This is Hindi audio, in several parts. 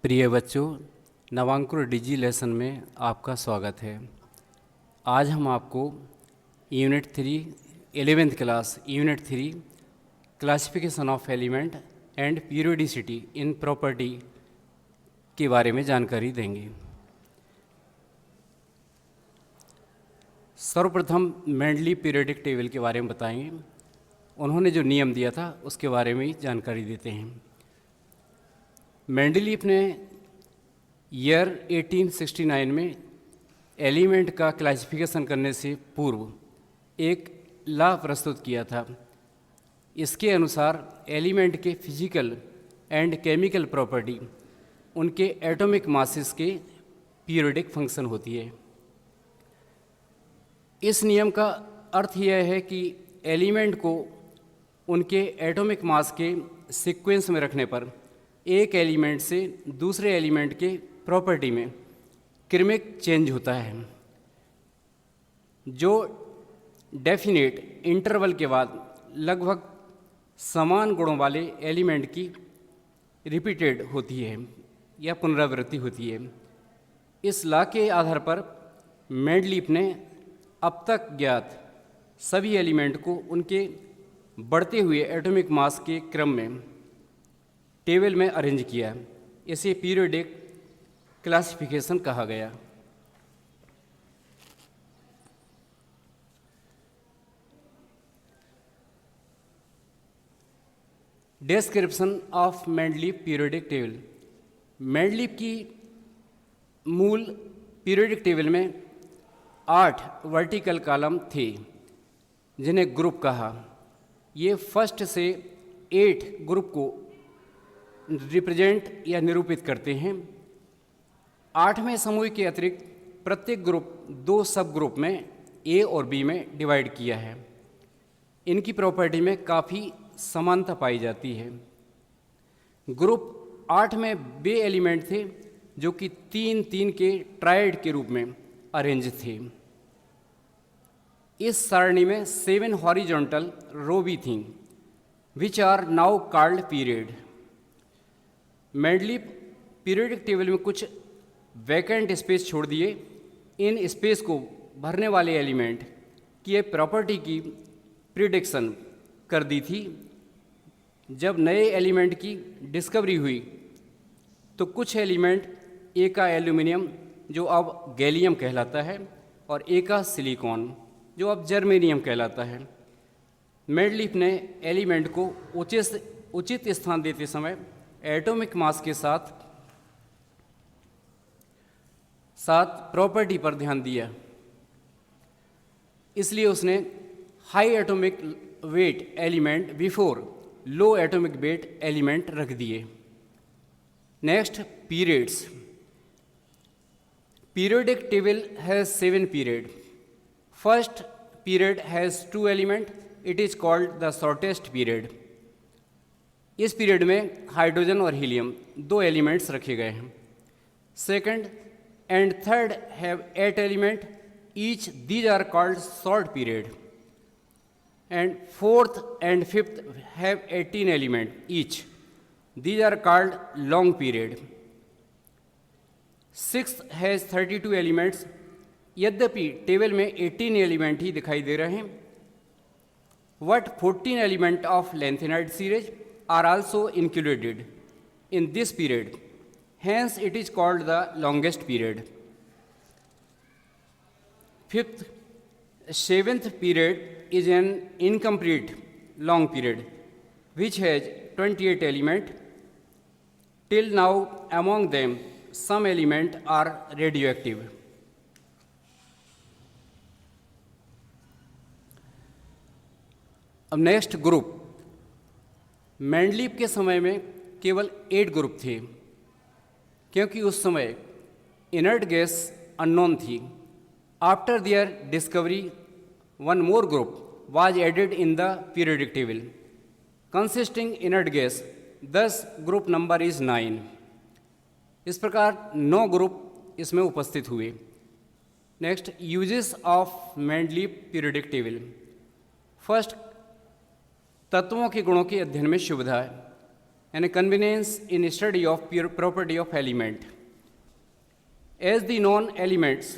प्रिय बच्चों, नवांकुर डिजी लेसन में आपका स्वागत है। आज हम आपको unit 3 11th class unit 3 classification of element and periodicity in property के बारे में जानकारी देंगे। सर्वप्रथम मेंडली पीरियोडिक टेबल के बारे में बताएंगे। उन्होंने जो नियम दिया था उसके बारे में ही जानकारी देते हैं। मेंडलीफ ने ईयर 1869 में एलिमेंट का क्लासिफिकेशन करने से पूर्व एक लॉ प्रस्तुत किया था। इसके अनुसार एलिमेंट के फिजिकल एंड केमिकल प्रॉपर्टी उनके एटॉमिक मासेस के पीरियोडिक फंक्शन होती है। इस नियम का अर्थ यह है कि एलिमेंट को उनके एटॉमिक मास के सीक्वेंस में रखने पर एक एलिमेंट से दूसरे एलिमेंट के प्रॉपर्टी में क्रमिक चेंज होता है, जो डेफिनेट इंटरवल के बाद लगभग समान गुणों वाले एलिमेंट की रिपीटेड होती है या पुनरावृत्ति होती है। इस लॉ के आधार पर मेंडलीफ ने अब तक ज्ञात सभी एलिमेंट को उनके बढ़ते हुए एटॉमिक मास के क्रम में टेबल में अरेंज किया। इसे पीरियोडिक क्लासिफिकेशन कहा गया। Description of Mendeleev periodic table. Mendeleev की मूल पीरियोडिक टेबल में 8 वर्टिकल कॉलम थे, जिन्हें ग्रुप कहा। ये फर्स्ट से 8 ग्रुप को रिप्रेजेंट या निरूपित करते हैं। 8वें समूह के अतिरिक्त प्रत्येक ग्रुप 2 सब ग्रुप में ए और बी में डिवाइड किया है। इनकी प्रॉपर्टी में काफ़ी समानता पाई जाती है। ग्रुप 8 में वे एलिमेंट थे जो कि 3-3 के ट्रायड के रूप में अरेंज थे। इस सारणी में 7 हॉरिजॉन्टल रो भी थीं, which are now called period. Mendeleev periodic table में कुछ वैकेंट स्पेस छोड़ दिए। इन स्पेस को भरने वाले एलिमेंट की एक प्रॉपर्टी की प्रिडिक्शन कर दी थी। जब नए एलिमेंट की डिस्कवरी हुई तो कुछ एलिमेंट, एक का एल्यूमिनियम जो अब गैलियम कहलाता है और एक का सिलिकॉन जो अब जर्मेनियम कहलाता है। मेंडलीफ ने एलिमेंट को उचित स्थान देते समय एटॉमिक मास के साथ प्रॉपर्टी पर ध्यान दिया। इसलिए उसने high atomic weight element before low atomic weight element रख दिए। Next, periods. Periodic table has 7 period. First period has 2 element. It is called the shortest period. इस पीरियड में हाइड्रोजन और हीलियम 2 एलिमेंट्स रखे गए हैं। Second and third have 8 element each. These are called short period. And fourth and fifth have 18 element each. These are called long period. Sixth has 32 elements. यद्यपि टेबल में 18 एलिमेंट ही दिखाई दे रहे हैं, but 14 element of lanthanide series are also included in this period. Hence, it is called the longest period. Fifth, 7th period is an incomplete long period, which has 28 elements. Till now, among them, some elements are radioactive. अब नेक्स्ट ग्रुप। मेंडलीफ के समय में केवल 8 ग्रुप थे, क्योंकि उस समय इनर्ट गैस अननोन थी। After their discovery, 1 more group was added in the periodic table consisting inert gas. thus group number is 9। इस प्रकार 9 ग्रुप इसमें उपस्थित हुए। Next, uses of Mendeleev periodic table. First, तत्वों के गुणों के अध्ययन में सुविधा है। and a convenience in study of pure property of element. As the known elements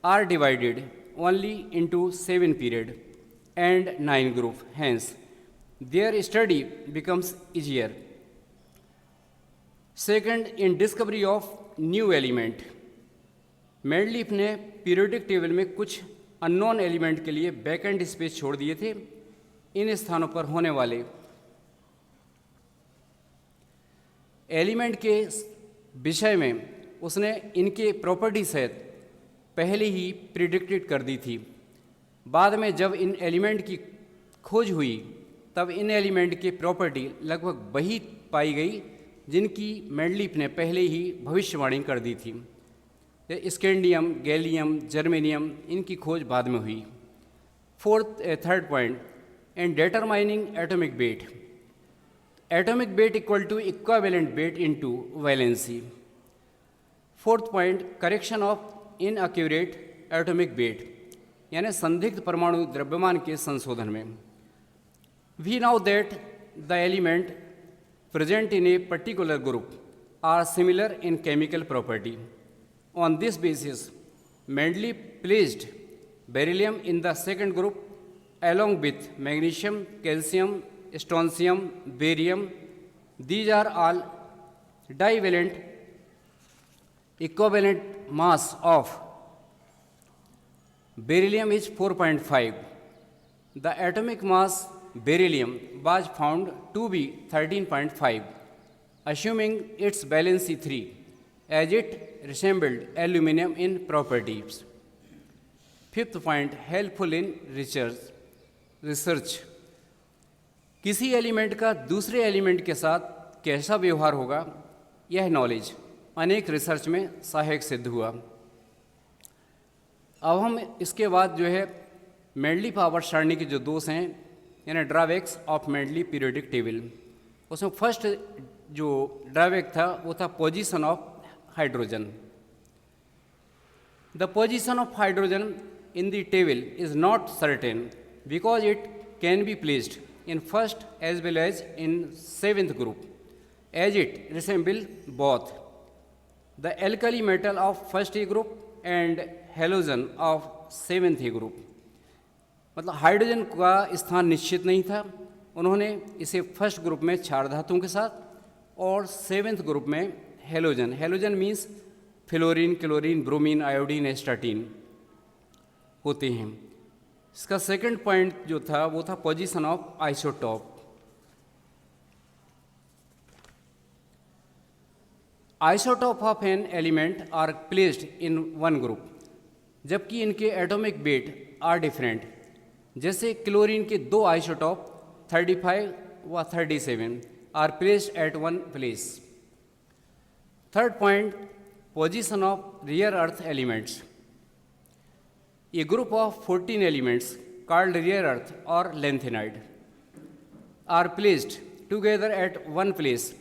are divided only into 7 period and 9 group, hence their study becomes easier. Second, in discovery of new element, Mendeleev ने पीरियोडिक टेबल में कुछ अननोन एलिमेंट के लिए वैकेंट स्पेस छोड़ दिए थे। इन स्थानों पर होने वाले एलिमेंट के विषय में उसने इनके प्रॉपर्टी सहित पहले ही प्रिडिक्टेड कर दी थी। बाद में जब इन एलिमेंट की खोज हुई तब इन एलिमेंट की प्रॉपर्टी लगभग वही पाई गई जिनकी मेंडलीफ ने पहले ही भविष्यवाणी कर दी थी। स्कैंडियम, गैलियम, जर्मेनियम, इनकी खोज बाद में हुई। Third point, in determining atomic weight, atomic weight equal to equivalent weight into valency. Fourth point, correction of inaccurate atomic weight, यानी संदिग्ध परमाणु द्रव्यमान के संशोधन में। We know that the element present in a particular group are similar in chemical property. On this basis, Mendeleev placed beryllium in the second group along with magnesium, calcium, strontium, barium. These are all divalent. Equivalent mass of beryllium is 4.5. The atomic mass beryllium was found to be 13.5, assuming its valency 3, as it resembled aluminum in properties. Fifth point, helpful in research. किसी एलिमेंट का दूसरे एलिमेंट के साथ कैसा व्यवहार होगा, यह नॉलेज अनेक रिसर्च में सहायक सिद्ध हुआ। अब हम इसके बाद जो है मेंडलीफ आवर्त सारणी के जो दोष हैं, यानी drawbacks of Mendeleev periodic table, उसमें फर्स्ट जो ड्रॉबैक था वो था position of hydrogen. The position of hydrogen in the table is not certain because it can be placed in first as well as in seventh group as it resemble both the alkali metal of first A group and halogen of seventh A group. मतलब हाइड्रोजन का स्थान निश्चित नहीं था। उन्होंने इसे फर्स्ट ग्रुप में क्षार धातुओं के साथ और सेवेंथ ग्रुप में halogen, halogen means fluorine, chlorine, bromine, iodine, astatine होते हैं। इसका सेकंड पॉइंट जो था वो था position of isotope. Isotope of an element are placed in one group, जबकि इनके एटॉमिक वेट आर डिफरेंट। जैसे क्लोरीन के दो आइसोटॉप 35 व 37 are placed at one place. Third point, position of rare earth elements. A group of 14 elements called rare अर्थ और lanthanide are placed together at one place,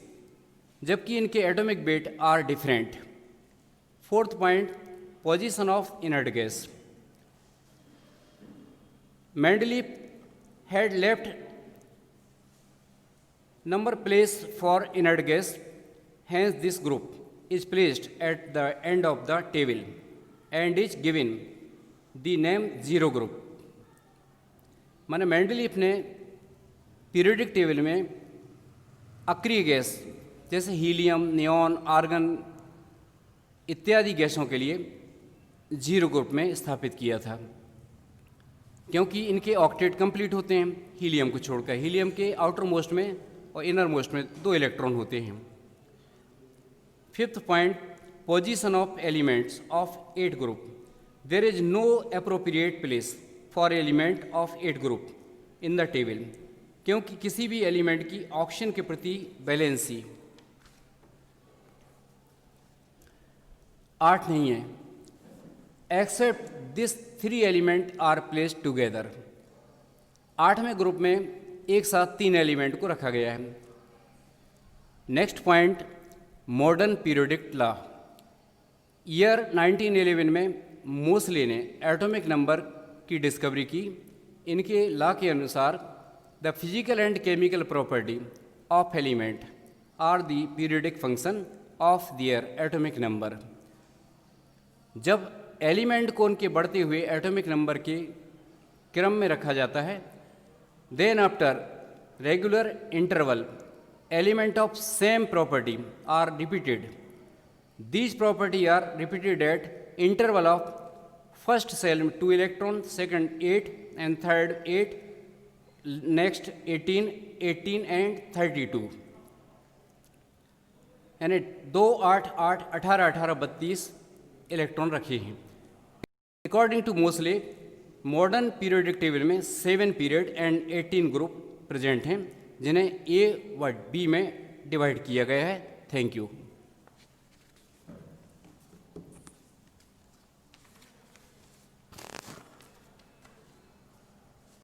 जबकि इनके atomic weight are different. Fourth point, position of inert gas. Mendeleev had left number place for inert gas, hence this group is placed at the end of the table and is given the name zero group. माने मेंडलीफ ने पीरियोडिक टेबल में अक्रिय गैस जैसे हीलियम, नियॉन, आर्गन इत्यादि गैसों के लिए जीरो ग्रुप में स्थापित किया था, क्योंकि इनके ऑक्टेट कंप्लीट होते हैं हीलियम को छोड़कर। हीलियम के आउटर मोस्ट में और इनर मोस्ट में 2 इलेक्ट्रॉन होते हैं। Fifth point, position of elements of 8 group. There is no appropriate place for element of 8 group in the table, क्योंकि किसी भी एलिमेंट की ऑक्सीजन के प्रति बैलेंसी 8 नहीं है, except this 3 element are placed together. 8वें ग्रुप में एक साथ 3 एलिमेंट को रखा गया है। Next point, modern periodic law. Year 1911 में मोसले ने एटॉमिक नंबर की डिस्कवरी की। इनके लॉ के अनुसार the physical and chemical property of element are the periodic function of their atomic number. जब एलिमेंट को उनके बढ़ते हुए एटॉमिक नंबर के क्रम में रखा जाता है, then after regular interval element of same property are repeated. These property are repeated at interval of first cell 2 electron, second 8 and third 8, next 18, 18 and 32। यानी 2 8 8 18 18 32 इलेक्ट्रॉन रखे हैं। According to Moseley modern periodic table में 7 पीरियड एंड 18 ग्रुप प्रेजेंट हैं, जिन्हें ए व बी में डिवाइड किया गया है। Thank you.